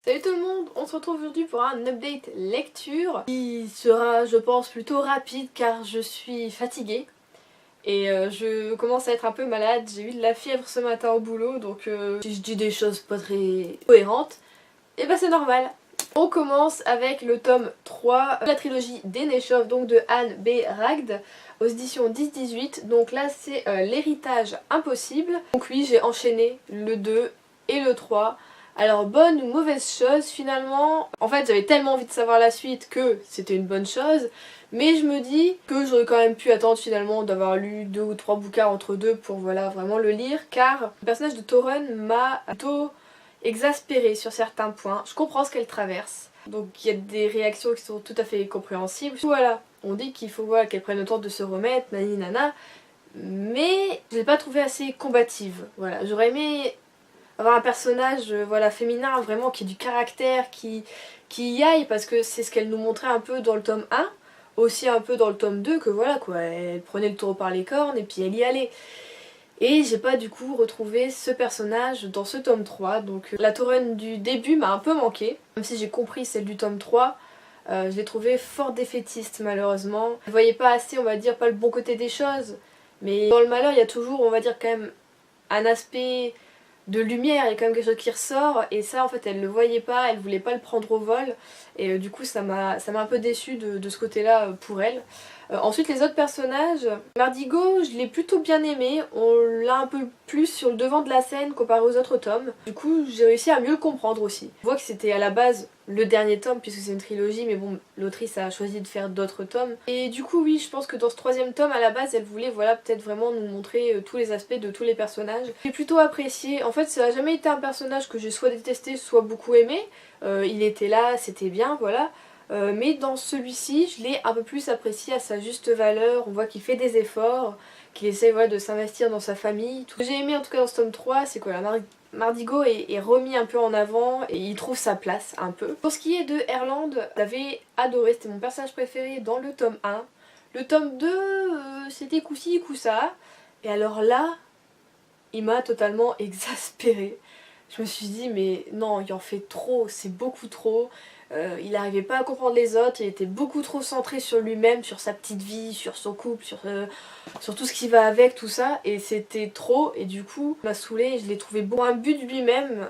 Salut tout le monde, on se retrouve aujourd'hui pour un update lecture qui sera je pense plutôt rapide car je suis fatiguée et je commence à être un peu malade, j'ai eu de la fièvre ce matin au boulot donc si je dis des choses pas très cohérentes, et bah c'est normal. On commence avec le tome 3 de la trilogie d'Enechov, donc de Anne B. Ragd, aux éditions 10-18, donc là c'est l'héritage impossible. Donc oui, j'ai enchaîné le 2 et le 3. Alors bonne ou mauvaise chose finalement, en fait j'avais tellement envie de savoir la suite que c'était une bonne chose, mais je me dis que j'aurais quand même pu attendre finalement d'avoir lu 2 ou 3 bouquins entre deux pour voilà vraiment le lire, car le personnage de Torun m'a plutôt exaspérée sur certains points. Je comprends ce qu'elle traverse, donc il y a des réactions qui sont tout à fait compréhensibles. Voilà, on dit qu'il faut voilà, qu'elle prenne le temps de se remettre, nani nana, mais je l'ai pas trouvée assez combative. Voilà, j'aurais aimé avoir un personnage voilà, féminin vraiment qui ait du caractère, qui y aille, parce que c'est ce qu'elle nous montrait un peu dans le tome 1, aussi un peu dans le tome 2, que voilà quoi, elle prenait le taureau par les cornes et puis elle y allait. Et j'ai pas du coup retrouvé ce personnage dans ce tome 3, donc la Torun du début m'a un peu manqué, même si j'ai compris celle du tome 3, je l'ai trouvée fort défaitiste malheureusement. Je voyais pas assez, on va dire, pas le bon côté des choses, mais dans le malheur il y a toujours, on va dire quand même, un aspect de lumière, il y a quand même quelque chose qui ressort, et ça en fait elle le voyait pas, elle voulait pas le prendre au vol, et du coup ça m'a un peu déçue de ce côté là pour elle. Ensuite les autres personnages, Mardigo je l'ai plutôt bien aimé, on l'a un peu plus sur le devant de la scène comparé aux autres tomes, du coup j'ai réussi à mieux le comprendre aussi. On voit que c'était à la base le dernier tome puisque c'est une trilogie, mais bon l'autrice a choisi de faire d'autres tomes, et du coup oui je pense que dans ce troisième tome à la base elle voulait voilà peut-être vraiment nous montrer tous les aspects de tous les personnages. J'ai plutôt apprécié, en fait ça n'a jamais été un personnage que j'ai soit détesté soit beaucoup aimé, il était là, c'était bien voilà. Mais dans celui-ci, je l'ai un peu plus apprécié à sa juste valeur, on voit qu'il fait des efforts, qu'il essaie voilà, de s'investir dans sa famille. Ce que j'ai aimé en tout cas dans ce tome 3, c'est que la Mardigo est remis un peu en avant et il trouve sa place un peu. Pour ce qui est de Erland, j'avais adoré, c'était mon personnage préféré dans le tome 1. Le tome 2, c'était coup-ci, coup-ça. Et alors là, il m'a totalement exaspérée. Je me suis dit mais non, il en fait trop, c'est beaucoup trop. Il n'arrivait pas à comprendre les autres, il était beaucoup trop centré sur lui-même, sur sa petite vie, sur son couple, sur tout ce qui va avec, tout ça, et c'était trop, et du coup, il m'a saoulée, je l'ai trouvé beaucoup un but de lui-même,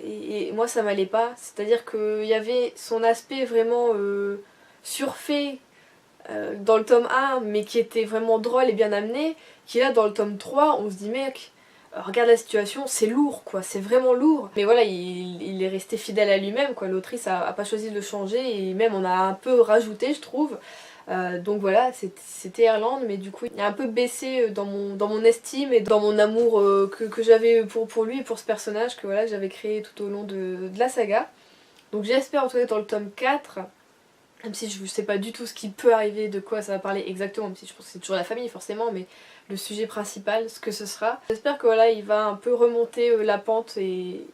et moi ça m'allait pas, c'est-à-dire qu'il y avait son aspect vraiment surfait dans le tome 1, mais qui était vraiment drôle et bien amené, qui là dans le tome 3, on se dit mec, regarde la situation, c'est lourd quoi, c'est vraiment lourd. Mais voilà, il est resté fidèle à lui-même quoi, l'autrice a pas choisi de le changer et même on a un peu rajouté je trouve. Donc voilà, c'était Erland, mais du coup il a un peu baissé dans mon estime et dans mon amour que j'avais pour lui et pour ce personnage que voilà, j'avais créé tout au long de la saga. Donc j'espère en tout cas dans le tome 4, même si je ne sais pas du tout ce qui peut arriver, de quoi ça va parler exactement, même si je pense que c'est toujours la famille forcément, mais le sujet principal, ce que ce sera. J'espère que voilà, il va un peu remonter la pente et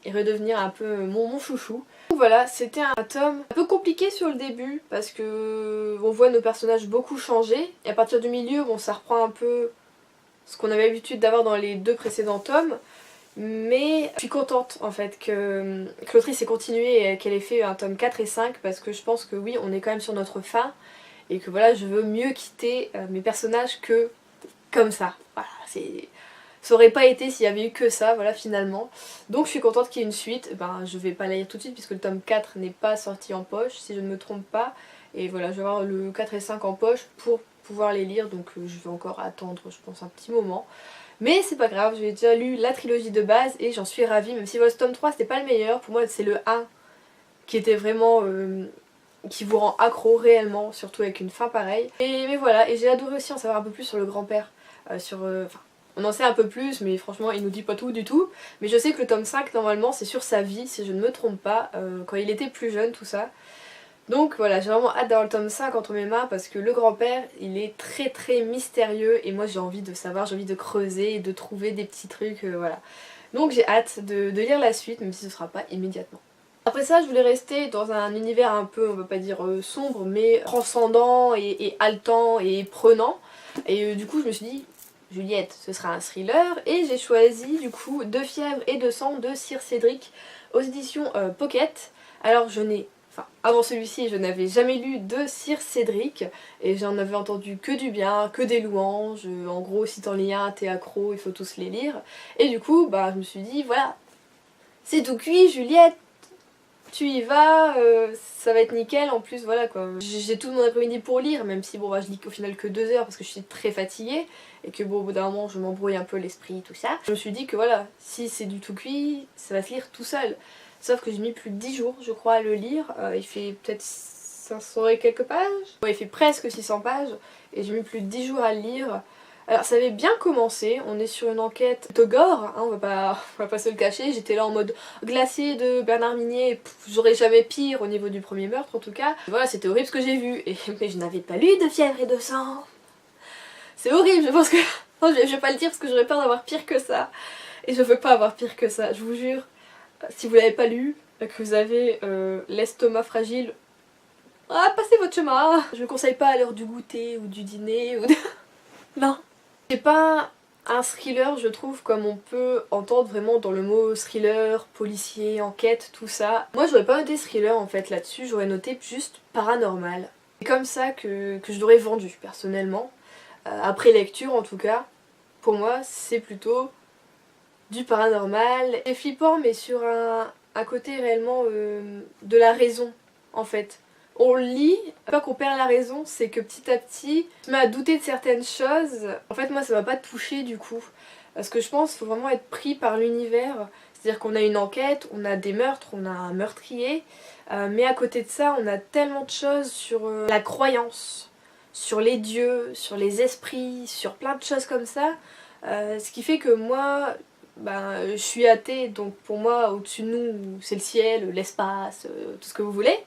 redevenir un peu mon chouchou. Donc voilà, c'était un tome un peu compliqué sur le début, parce que on voit nos personnages beaucoup changer, et à partir du milieu, bon, ça reprend un peu ce qu'on avait l'habitude d'avoir dans les deux précédents tomes. Mais je suis contente en fait que l'autrice ait continué et qu'elle ait fait un tome 4 et 5 parce que je pense que oui, on est quand même sur notre fin et que voilà, je veux mieux quitter mes personnages que comme ça. Voilà, ça aurait pas été s'il y avait eu que ça, voilà, finalement. Donc je suis contente qu'il y ait une suite. Ben, je vais pas la lire tout de suite puisque le tome 4 n'est pas sorti en poche, si je ne me trompe pas. Et voilà, je vais avoir le 4 et 5 en poche pour pouvoir les lire, donc je vais encore attendre, je pense, un petit moment. Mais c'est pas grave, j'ai déjà lu la trilogie de base et j'en suis ravie, même si votre tome 3 c'était pas le meilleur, pour moi c'est le 1 qui était vraiment... qui vous rend accro réellement, surtout avec une fin pareille. Mais voilà, et j'ai adoré aussi en savoir un peu plus sur le grand-père, enfin, on en sait un peu plus, mais franchement il nous dit pas tout du tout. Mais je sais que le tome 5 normalement c'est sur sa vie, si je ne me trompe pas, quand il était plus jeune, tout ça. Donc voilà, j'ai vraiment hâte d'avoir le tome 5 entre mes mains parce que le grand-père, il est très très mystérieux et moi j'ai envie de savoir, j'ai envie de creuser et de trouver des petits trucs, voilà. Donc j'ai hâte de lire la suite, même si ce sera pas immédiatement. Après ça, je voulais rester dans un univers un peu, on va pas dire sombre, mais transcendant et haletant et prenant. Et du coup je me suis dit, Juliette, ce sera un thriller, et j'ai choisi du coup De fièvre et de sang de Sir Cédric aux éditions Pocket. Alors avant celui-ci, je n'avais jamais lu de Sir Cédric et j'en avais entendu que du bien, que des louanges. En gros, si t'en lis un, t'es accro, il faut tous les lire. Et du coup, bah, je me suis dit, voilà, c'est tout cuit, Juliette, tu y vas, ça va être nickel. En plus, voilà quoi. J'ai tout mon après-midi pour lire, même si bon, bah, je lis au final que 2 heures parce que je suis très fatiguée et que bon, au bout d'un moment, je m'embrouille un peu l'esprit, tout ça. Je me suis dit que voilà, si c'est du tout cuit, ça va se lire tout seul. Sauf que j'ai mis plus de 10 jours, je crois, à le lire. Il fait peut-être 500 et quelques pages. Ouais, il fait presque 600 pages. Et j'ai mis plus de 10 jours à le lire. Alors ça avait bien commencé, on est sur une enquête de gore, hein, on va pas se le cacher. J'étais là en mode glacé de Bernard Minier, j'aurais jamais pire au niveau du premier meurtre en tout cas. Voilà, c'était horrible ce que j'ai vu, mais je n'avais pas lu de fièvre et de sang. C'est horrible, je pense que... Non, je vais pas le dire parce que j'aurais peur d'avoir pire que ça. Et je veux pas avoir pire que ça, je vous jure. Si vous l'avez pas lu, que vous avez l'estomac fragile, passez votre chemin. Je ne conseille pas à l'heure du goûter ou du dîner ou de... Non. C'est pas un thriller, je trouve, comme on peut entendre vraiment dans le mot thriller, policier, enquête, tout ça. Moi j'aurais pas noté thriller en fait là-dessus, j'aurais noté juste paranormal. C'est comme ça que je l'aurais vendu personnellement. Après lecture en tout cas, pour moi c'est plutôt du paranormal. C'est flippant mais sur un côté réellement de la raison en fait. On lit, pas qu'on perd la raison, c'est que petit à petit, je me mets à douter de certaines choses. En fait moi ça m'a pas touché du coup. Parce que je pense qu'il faut vraiment être pris par l'univers. C'est-à-dire qu'on a une enquête, on a des meurtres, on a un meurtrier. Mais à côté de ça, on a tellement de choses sur la croyance, sur les dieux, sur les esprits, sur plein de choses comme ça. Ce qui fait que moi, je suis athée, donc pour moi au-dessus de nous c'est le ciel, l'espace, tout ce que vous voulez,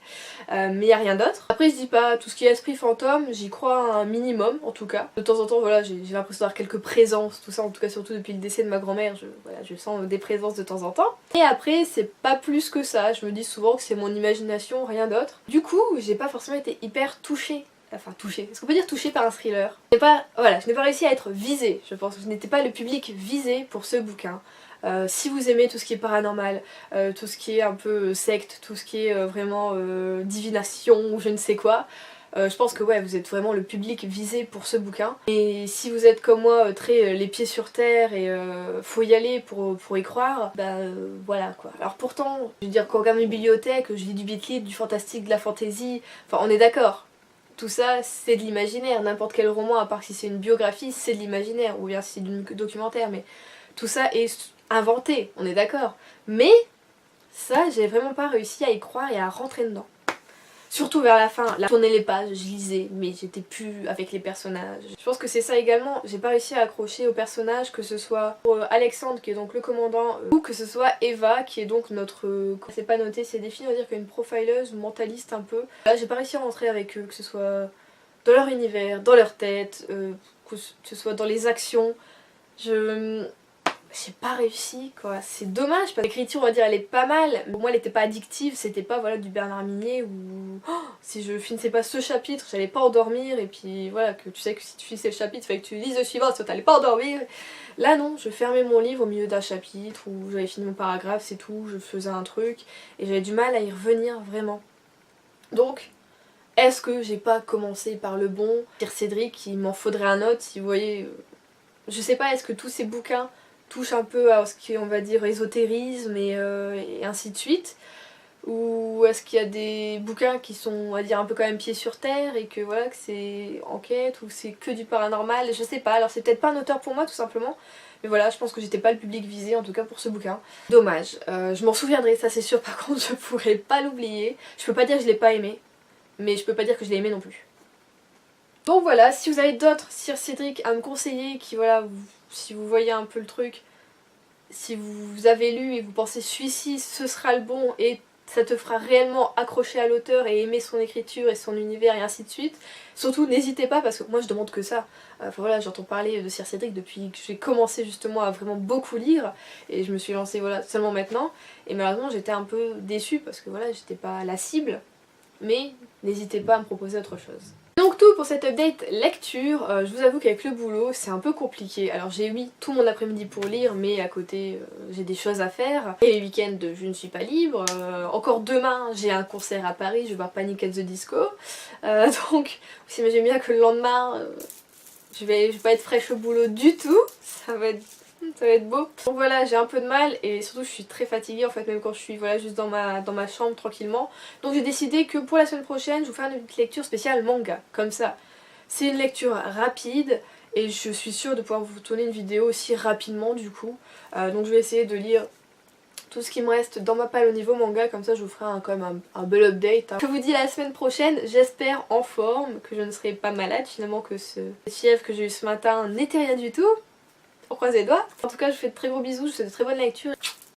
mais il n'y a rien d'autre. Après je dis pas tout ce qui est esprit fantôme, j'y crois un minimum en tout cas. De temps en temps voilà, j'ai l'impression d'avoir quelques présences, tout ça, en tout cas surtout depuis le décès de ma grand-mère, je sens des présences de temps en temps. Et après c'est pas plus que ça, je me dis souvent que c'est mon imagination, rien d'autre. Du coup j'ai pas forcément été hyper touchée. Enfin touchée, est-ce qu'on peut dire touchée par un thriller? Je n'ai pas réussi à être visée, je pense. Je n'étais pas le public visé pour ce bouquin. Si vous aimez tout ce qui est paranormal, tout ce qui est un peu secte, tout ce qui est vraiment divination ou je ne sais quoi, je pense que ouais, vous êtes vraiment le public visé pour ce bouquin. Et si vous êtes comme moi très les pieds sur terre et faut y aller pour y croire, voilà quoi. Alors pourtant, je veux dire, quand on regarde mes bibliothèques, je lis du beat lit, du fantastique, de la fantasy, enfin on est d'accord. Tout ça, c'est de l'imaginaire. N'importe quel roman, à part si c'est une biographie, c'est de l'imaginaire. Ou bien si c'est du documentaire. Mais tout ça est inventé, on est d'accord. Mais ça, j'ai vraiment pas réussi à y croire et à rentrer dedans. Surtout vers la fin. Là, je tournais les pages, je lisais, mais j'étais plus avec les personnages. Je pense que c'est ça également. J'ai pas réussi à accrocher aux personnages, que ce soit pour Alexandre, qui est donc le commandant, ou que ce soit Eva, qui est donc notre... c'est pas noté, c'est défini, on va dire qu'une profileuse, mentaliste un peu. Là, j'ai pas réussi à rentrer avec eux, que ce soit dans leur univers, dans leur tête, que ce soit dans les actions. J'ai pas réussi quoi, c'est dommage parce que l'écriture on va dire elle est pas mal. Pour moi elle était pas addictive, c'était pas voilà du Bernard Minier où si je finissais pas ce chapitre j'allais pas endormir et puis voilà que tu sais que si tu finissais le chapitre il fallait que tu lises le suivant sinon t'allais pas endormir. Là non, je fermais mon livre au milieu d'un chapitre où j'avais fini mon paragraphe, c'est tout, je faisais un truc et j'avais du mal à y revenir vraiment. Donc est-ce que j'ai pas commencé par le bon Sir Cédric, il m'en faudrait un autre si vous voyez, je sais pas, est-ce que tous ces bouquins touche un peu à ce qu'on va dire ésotérisme et ainsi de suite, ou est-ce qu'il y a des bouquins qui sont on va dire un peu quand même pieds sur terre et que voilà que c'est enquête ou c'est que du paranormal, je sais pas, alors c'est peut-être pas un auteur pour moi tout simplement, mais voilà je pense que j'étais pas le public visé en tout cas pour ce bouquin. Dommage, je m'en souviendrai ça c'est sûr, par contre je pourrais pas l'oublier, je peux pas dire que je l'ai pas aimé, mais je peux pas dire que je l'ai aimé non plus. Donc voilà, si vous avez d'autres Sir Cédric à me conseiller qui voilà, si vous voyez un peu le truc, si vous avez lu et vous pensez celui-ci ce sera le bon et ça te fera réellement accrocher à l'auteur et aimer son écriture et son univers et ainsi de suite, surtout n'hésitez pas parce que moi je demande que ça. Enfin voilà, j'entends parler de Sir Cédric depuis que j'ai commencé justement à vraiment beaucoup lire et je me suis lancée voilà seulement maintenant et malheureusement j'étais un peu déçue parce que voilà j'étais pas la cible, mais n'hésitez pas à me proposer autre chose. Donc tout pour cette update lecture. Je vous avoue qu'avec le boulot c'est un peu compliqué. Alors j'ai mis tout mon après-midi pour lire, mais à côté j'ai des choses à faire. Et les week-ends je ne suis pas libre. Encore demain j'ai un concert à Paris, je vais voir Panic at the Disco. Donc vous imaginez bien que le lendemain je vais pas être fraîche au boulot du tout. Ça va être beau. Donc voilà, j'ai un peu de mal et surtout je suis très fatiguée en fait, même quand je suis voilà, juste dans ma chambre tranquillement. Donc j'ai décidé que pour la semaine prochaine je vous ferai une petite lecture spéciale manga, comme ça. C'est une lecture rapide et je suis sûre de pouvoir vous tourner une vidéo aussi rapidement du coup. Donc je vais essayer de lire tout ce qui me reste dans ma palle au niveau manga, comme ça je vous ferai quand même un bel update. Je vous dis à la semaine prochaine, j'espère en forme, que je ne serai pas malade finalement, que cette fièvre que j'ai eue ce matin n'était rien du tout. On croise les doigts. En tout cas je vous fais de très gros bisous, je vous souhaite de très bonne lecture.